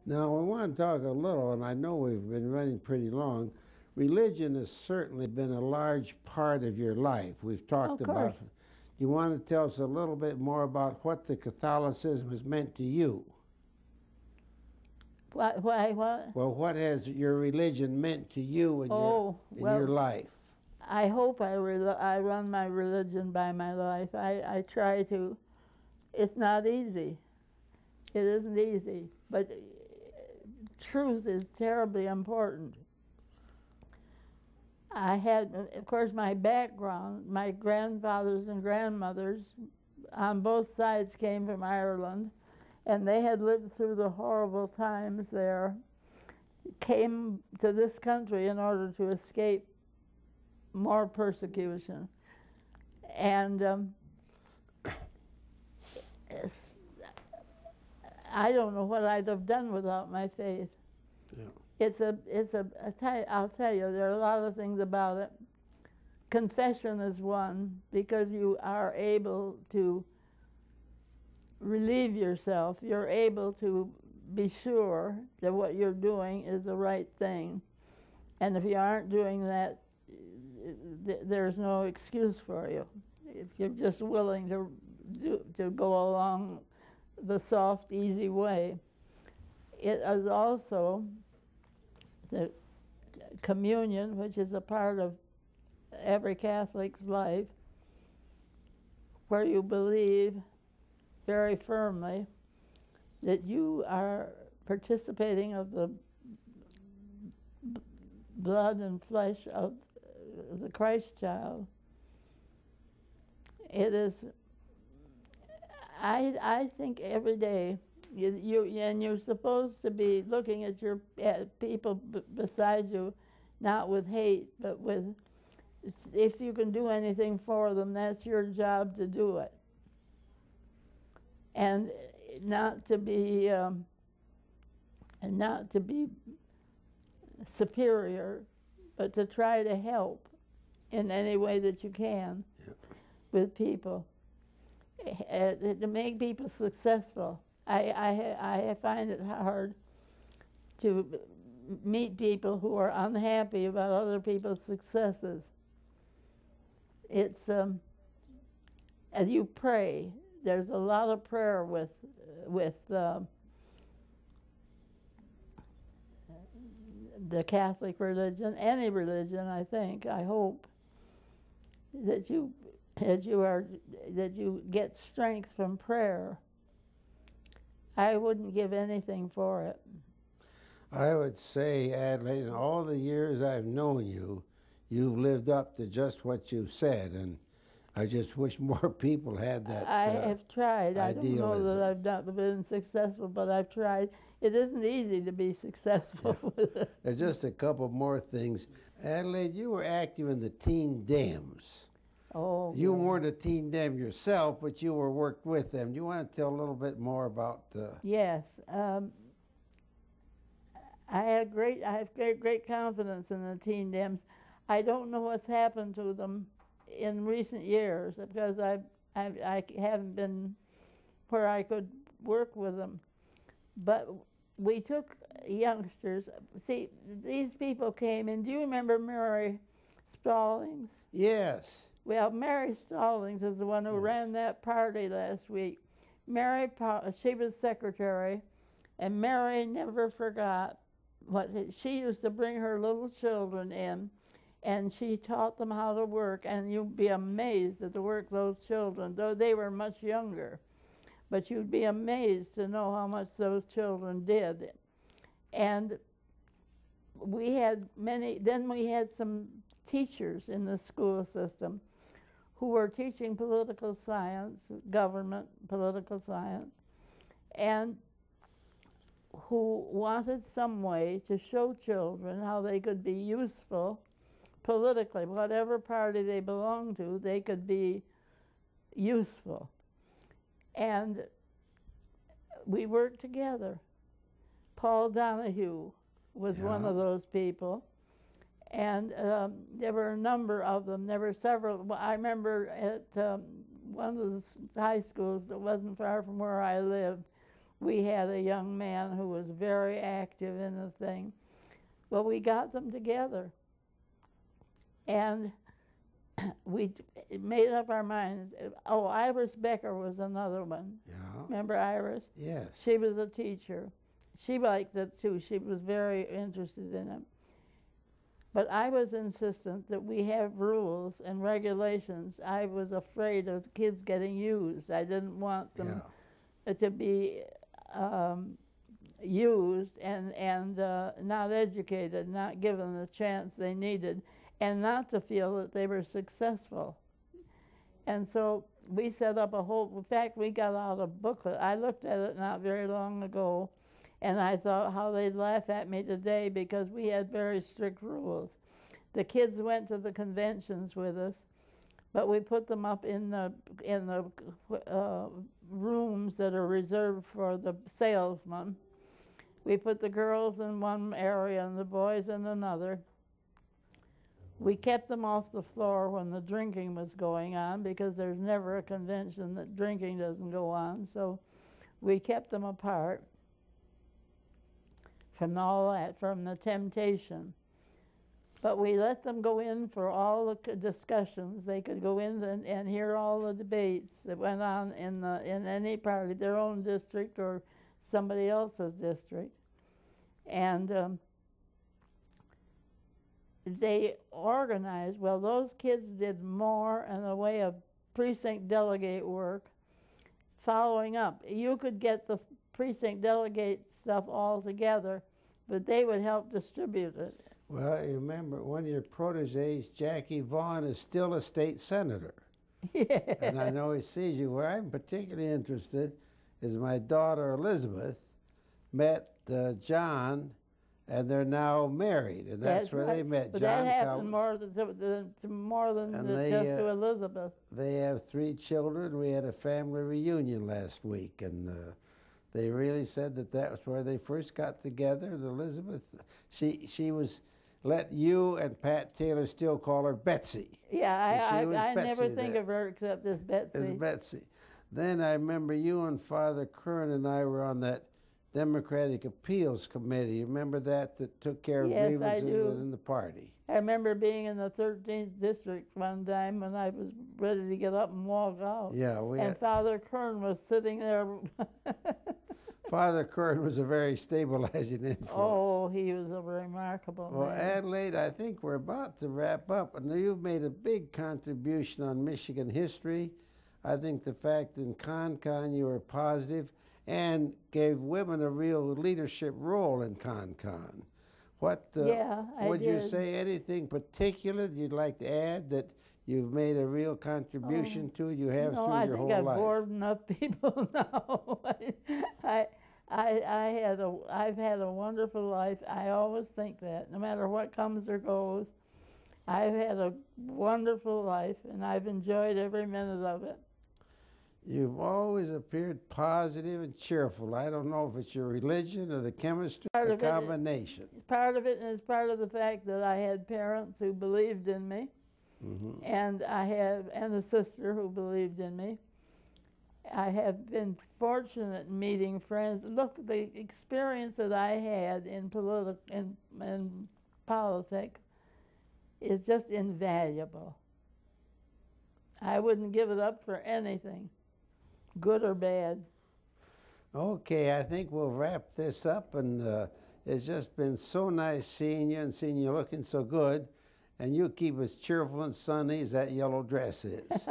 Now, I want to talk a little, and I know we've been running pretty long. Religion has certainly been a large part of your life. We've talked Of about. course. Do you want to tell us a little bit more about what the Catholicism has meant to you? What? Well, what has your religion meant to you in Well, your life? I hope I run my religion by my life. I try to. It's not easy. It isn't easy, but truth is terribly important. I had, of course, my background. My grandfathers and grandmothers on both sides came from Ireland, and they had lived through the horrible times there, came to this country in order to escape more persecution. And I don't know what I'd have done without my faith. Yeah. I'll tell you, there are a lot of things about it. Confession is one, because you are able to relieve yourself. You're able to be sure that what you're doing is the right thing. And if you aren't doing that, there's no excuse for you. If you're just willing to go along the soft, easy way. It is also the communion, which is a part of every Catholic's life, where you believe very firmly that you are participating of the blood and flesh of the Christ child. It is, I think every day, you're supposed to be looking at people beside you, not with hate, but with, if you can do anything for them, that's your job to do it. And not to be superior, but to try to help in any way that you can. Yep. With people, to make people successful. I find it hard to meet people who are unhappy about other people's successes. It's as you pray. There's a lot of prayer with the Catholic religion, any religion. I think. I hope that you get strength from prayer. I wouldn't give anything for it. I would say, Adelaide, in all the years I've known you, you've lived up to just what you said, and I just wish more people had that. I have tried. Idealism. I don't know that I've not been successful, but I've tried. It isn't easy to be successful with it. There's just a couple more things. Adelaide, you were active in the Teen Dems. Oh, You yeah. weren't a Teen Dem yourself, but you were worked with them. Do you want to tell a little bit more about the... Yes. I have great confidence in the Teen Dems. I don't know what's happened to them in recent years because I haven't been where I could work with them. But we took youngsters. See, these people came in. Do you remember Mary Stallings? Yes. Well, Mary Stallings is the one who ran that party last week. She was secretary, and Mary never forgot she used to bring her little children in, and she taught them how to work, and you'd be amazed at the work those children, though they were much younger, but you'd be amazed to know how much those children did. And we had some teachers in the school system who were teaching political science, government, political science, and who wanted some way to show children how they could be useful politically. Whatever party they belonged to, they could be useful. And we worked together. Paul Donahue was one of those people. And there were a number of them. There were several. I remember at one of the high schools that wasn't far from where I lived, we had a young man who was very active in the thing. Well, we got them together, and we made up our minds. Oh, Iris Becker was another one. Yeah. Remember Iris? Yes. She was a teacher. She liked it too. She was very interested in it. But I was insistent that we have rules and regulations. I was afraid of kids getting used. I didn't want them to be used and not educated, not given the chance they needed, and not to feel that they were successful. And so we set up a whole, in fact, we got out a booklet. I looked at it not very long ago, and I thought how they'd laugh at me today because we had very strict rules. The kids went to the conventions with us, but we put them up in the rooms that are reserved for the salesmen. We put the girls in one area and the boys in another. We kept them off the floor when the drinking was going on because there's never a convention that drinking doesn't go on. So we kept them apart from all that, from the temptation. But we let them go in for all the discussions. They could go in and hear all the debates that went on in any part of their own district or somebody else's district. And they organized, well, those kids did more in the way of precinct delegate work, following up. You could get the precinct delegate stuff all together, but they would help distribute it. Well, you remember one of your proteges, Jackie Vaughn, is still a state senator. Yeah. And I know he sees you. Where I'm particularly interested is my daughter Elizabeth met John, and they're now married, and that's where they met. But John that happened Collins. more than And just to Elizabeth. They have 3 children. We had a family reunion last week, and they really said that that was where they first got together. And Elizabeth, she was, let you and Pat Taylor still call her Betsy. Yeah, I Betsy never think then. of her except as Betsy. As Betsy. Then I remember you and Father Kern and I were on that Democratic Appeals Committee. You remember that took care of Yes, grievances I do. within the party? I remember being in the 13th district one time when I was ready to get up and walk out. Yeah, and Father Kern was sitting there. Father Kern was a very stabilizing influence. Oh, he was a remarkable Well, man. Adelaide, I think we're about to wrap up. And you've made a big contribution on Michigan history. I think the fact in CONCON you were positive and gave women a real leadership role in CONCON. What Yeah, I would you did. say anything particular that you'd like to add that you've made a real contribution to? You have No, through I your think whole I've life. bored enough people now. I've had a wonderful life. I always think that, no matter what comes or goes, I've had a wonderful life, and I've enjoyed every minute of it. You've always appeared positive and cheerful. I don't know if it's your religion or the chemistry or the combination. Part of it is part of the fact that I had parents who believed in me, and and a sister who believed in me. I have been fortunate in meeting friends. Look, the experience that I had in politics is just invaluable. I wouldn't give it up for anything, good or bad. Okay, I think we'll wrap this up, and it's just been so nice seeing you and seeing you looking so good, and you keep as cheerful and sunny as that yellow dress is.